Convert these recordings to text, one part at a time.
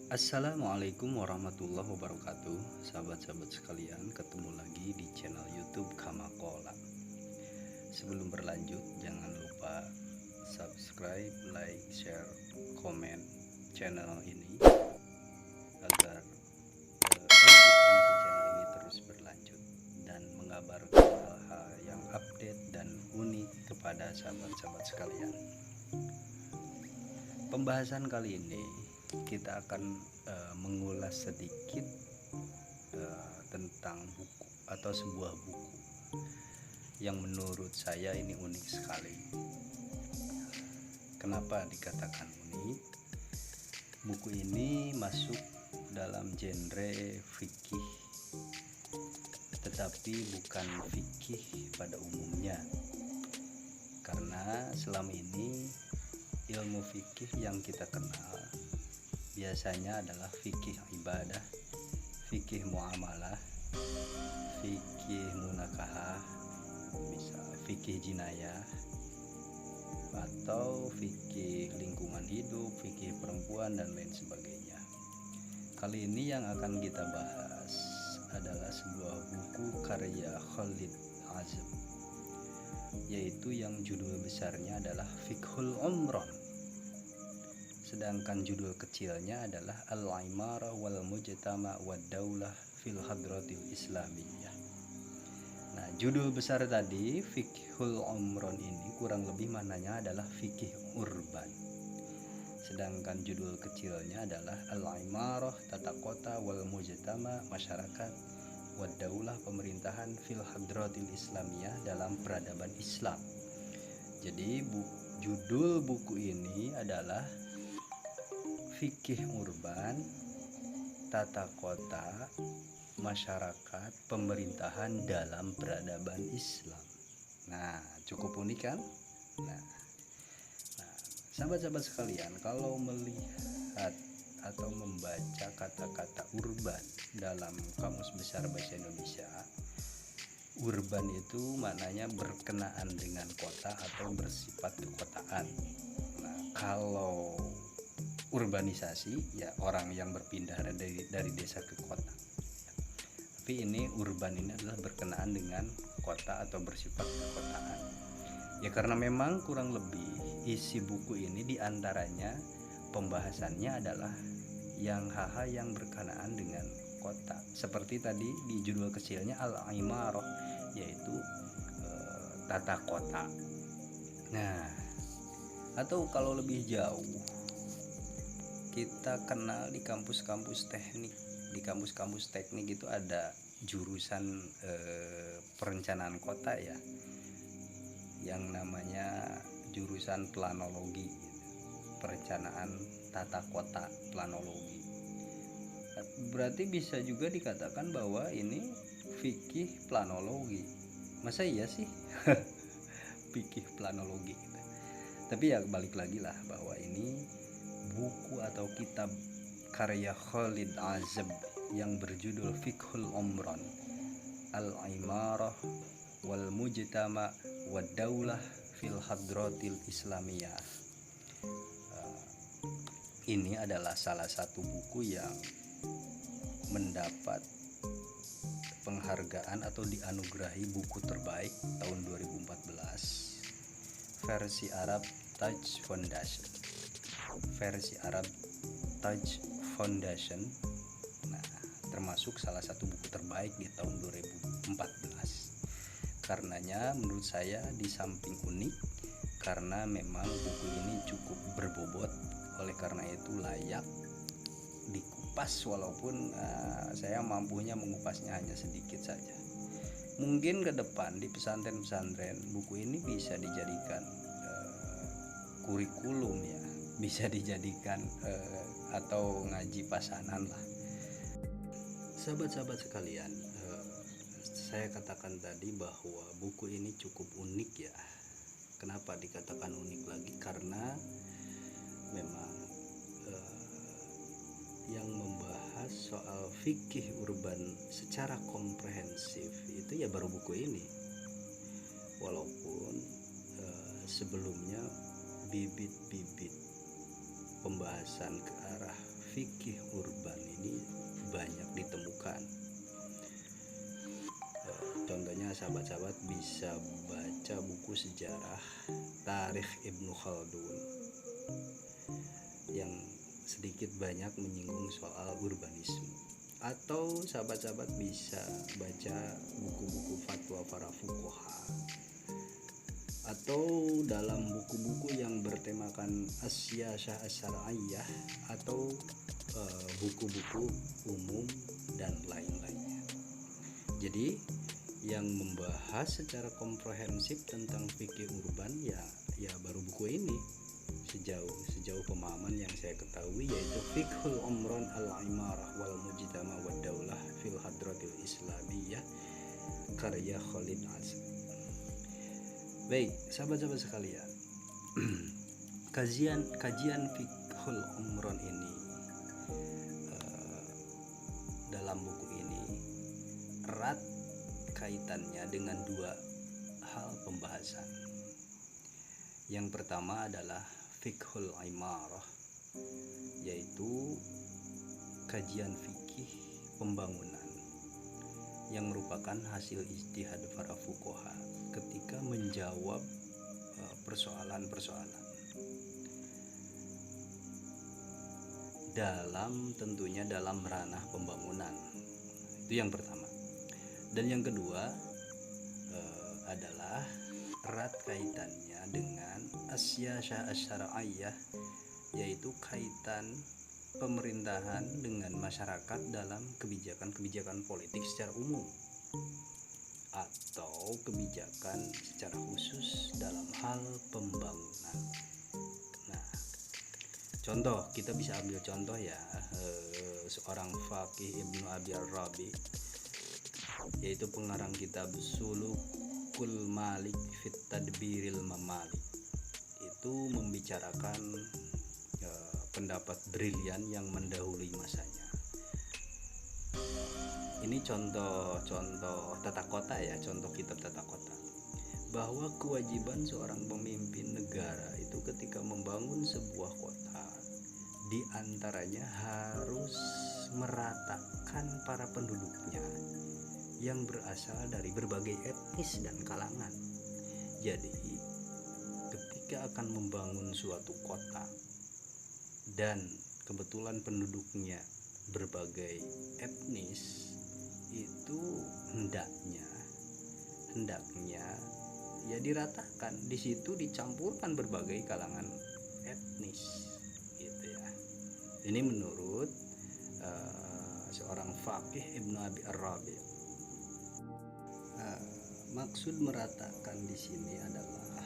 Assalamualaikum warahmatullahi wabarakatuh. Sahabat-sahabat sekalian, ketemu lagi di channel YouTube Kamakola. Sebelum berlanjut, jangan lupa subscribe, like, share, komen channel ini agar eksistensi channel ini terus berlanjut dan mengabarkan hal-hal yang update dan unik kepada sahabat-sahabat sekalian. Pembahasan kali ini kita akan mengulas sedikit tentang buku atau sebuah buku yang menurut saya ini unik sekali. Kenapa dikatakan unik? Buku ini masuk dalam genre fikih, tetapi bukan fikih pada umumnya, karena selama ini ilmu fikih yang kita kenal biasanya adalah fikih ibadah, fikih muamalah, fikih munakahah, misal fikih jinayah, atau fikih lingkungan hidup, fikih perempuan, dan lain sebagainya. Kali ini yang akan kita bahas adalah sebuah buku karya Khalid Azam, yaitu yang judul besarnya adalah Fiqhul Umron, sedangkan judul kecilnya adalah Al-Imarah wal Mujtama wad Daulah fil Hadratil Islamiyah. Nah, judul besar tadi Fiqhul Umron ini kurang lebih maknanya adalah fikih urban, sedangkan judul kecilnya adalah Al-Imarah tata kota wal Mujtama masyarakat wad Daulah pemerintahan fil Hadratil Islamiyah dalam peradaban Islam. Jadi judul buku ini adalah fikih urban, tata kota, masyarakat, pemerintahan dalam peradaban Islam. Nah, cukup unik kan? Nah, sahabat-sahabat sekalian, kalau melihat atau membaca kata-kata urban dalam Kamus Besar Bahasa Indonesia, urban itu maknanya berkenaan dengan kota atau bersifat kekotaan. Nah, kalau urbanisasi ya orang yang berpindah dari desa ke kota. Tapi ini urban ini adalah berkenaan dengan kota atau bersifat kekotaan. Ya karena memang kurang lebih isi buku ini diantaranya pembahasannya adalah yang hal-hal yang berkenaan dengan kota. Seperti tadi di judul kecilnya Al-Imarah, yaitu tata kota. Nah, atau kalau lebih jauh kita kenal di kampus-kampus teknik. Di kampus-kampus teknik itu ada jurusan perencanaan kota ya, yang namanya jurusan planologi, perencanaan tata kota planologi. Berarti bisa juga dikatakan bahwa ini fikih planologi. Masa iya sih? Fikih planologi. Tapi ya balik lagi lah bahwa ini buku atau kitab karya Khalid Azam yang berjudul Fiqhul Umron, Al-Imarah wal Mujtama wad Daulah fil Hadratil Islamiyah. Ini adalah salah satu buku yang mendapat penghargaan atau dianugerahi buku terbaik tahun 2014 versi Arab Taj Foundation. Versi Arab Taj Foundation. Nah, termasuk salah satu buku terbaik di tahun 2014. Karenanya menurut saya di samping unik karena memang buku ini cukup berbobot, oleh karena itu layak dikupas, walaupun saya mampunya mengupasnya hanya sedikit saja. Mungkin ke depan di pesantren-pesantren buku ini bisa dijadikan kurikulum ya, bisa dijadikan atau ngaji pasanan lah. Sahabat-sahabat sekalian, saya katakan tadi bahwa buku ini cukup unik ya. Kenapa dikatakan unik lagi? Karena memang yang membahas soal fikih urban secara komprehensif itu ya baru buku ini. Walaupun sebelumnya bibit-bibit pembahasan ke arah fikih urban ini banyak ditemukan. Contohnya sahabat-sahabat bisa baca buku sejarah Tarikh Ibnu Khaldun yang sedikit banyak menyinggung soal urbanisme, atau sahabat-sahabat bisa baca buku-buku fatwa para fuqaha, atau dalam buku-buku yang bertemakan as-siyasah as-syar'iyyah, atau buku-buku umum dan lain-lainnya. Jadi yang membahas secara komprehensif tentang fikih urban ya baru buku ini sejauh pemahaman yang saya ketahui, yaitu Fiqhul Umron al-Imarah wal Mujtama wad Daulah fil Hadratil Islamiyah karya Khalid Azam. Baik, sahabat-sahabat sekalian, kajian Fiqhul Umron ini dalam buku ini erat kaitannya dengan dua hal pembahasan. Yang pertama adalah Fiqhul Imarah, yaitu kajian fikih pembangunan yang merupakan hasil ijtihad para fuqaha ketika menjawab persoalan-persoalan tentunya dalam ranah pembangunan. Itu yang pertama. Dan yang kedua adalah erat kaitannya dengan as-siyasah as-syar'iyyah, yaitu kaitan pemerintahan dengan masyarakat dalam kebijakan-kebijakan politik secara umum atau kebijakan secara khusus dalam hal pembangunan. Nah, contoh, kita bisa ambil contoh ya, seorang faqih Ibnu Abi Ar-Rabi, yaitu pengarang kitab Sulukul Malik fit Tadbiril Mamalik, itu membicarakan pendapat brilian yang mendahului masanya. Ini contoh tata kota ya, contoh kitab tata kota, bahwa kewajiban seorang pemimpin negara itu ketika membangun sebuah kota, diantaranya harus meratakan para penduduknya yang berasal dari berbagai etnis dan kalangan. Jadi ketika akan membangun suatu kota dan kebetulan penduduknya berbagai etnis, itu hendaknya ya diratakan, di situ dicampurkan berbagai kalangan etnis gitu ya. Ini menurut seorang faqih Ibnu Abi Ar-Rabi. Maksud meratakan di sini adalah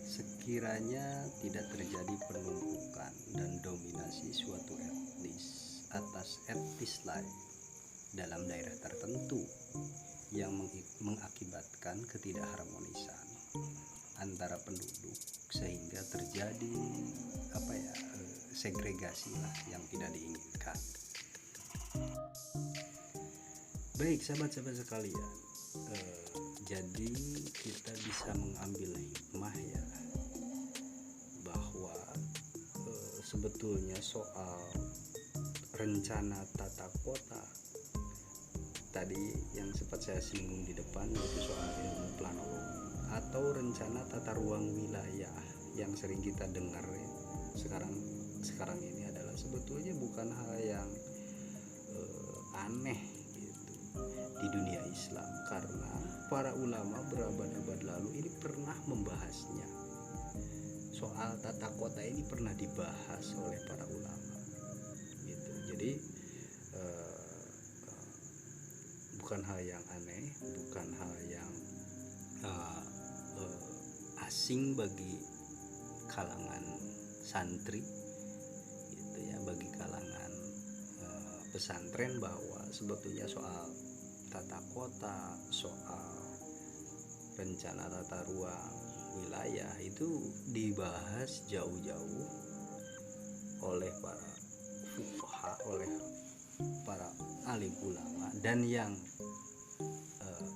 sekiranya tidak terjadi penumpukan dan dominasi suatu etnis atas etnis lain dalam daerah tertentu yang mengakibatkan ketidakharmonisan antara penduduk, sehingga terjadi segregasi lah yang tidak diinginkan. Baik sahabat-sahabat sekalian, jadi kita bisa mengambil hikmah ya, bahwa sebetulnya soal rencana tata kota tadi yang sempat saya singgung di depan, yaitu soal ilmu planologi atau rencana tata ruang wilayah yang sering kita dengar ya, sekarang ini adalah sebetulnya bukan hal yang aneh gitu di dunia Islam, karena para ulama berabad-abad lalu ini pernah membahasnya. Soal tata kota ini pernah dibahas oleh para ulama gitu. Jadi bukan hal yang aneh, bukan hal yang asing bagi kalangan santri gitu ya, bagi kalangan pesantren, bahwa sebetulnya soal tata kota, soal rencana tata ruang wilayah itu dibahas jauh-jauh oleh para fuqaha, oleh para alim ulama, dan yang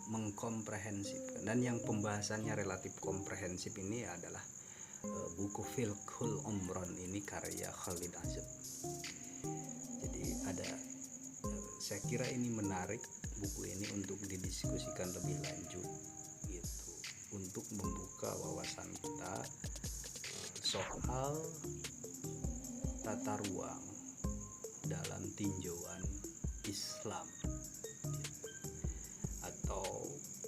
mengkomprehensifkan dan yang pembahasannya relatif komprehensif ini adalah buku Fiqhul Umron ini karya Khalid Azam. Jadi saya kira ini menarik buku ini untuk didiskusikan lebih lanjut gitu, untuk membuka wawasan kita soal tata ruang dalam tinjauan Islam, atau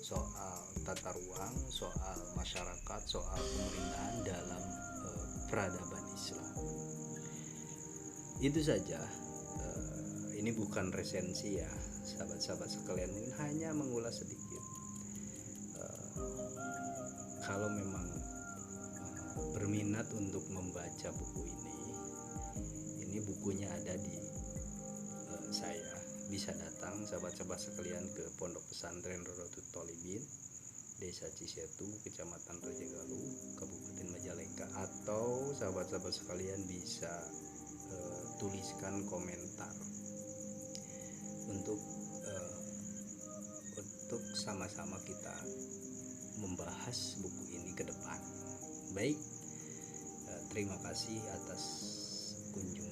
soal tata ruang, soal masyarakat, soal pemerintahan dalam peradaban Islam. Itu saja. Ini bukan resensi ya, sahabat-sahabat sekalian, ini hanya mengulas sedikit. Kalau memang berminat untuk membaca buku ini bukunya ada di saya. Bisa datang sahabat-sahabat sekalian ke Pondok Pesantren Rodotul Tholibin, Desa Cisetu, Kecamatan Rejagaluh, Kabupaten Majalengka, atau sahabat-sahabat sekalian bisa tuliskan komentar untuk sama-sama kita membahas buku ini ke depan. Baik, terima kasih atas kunjungan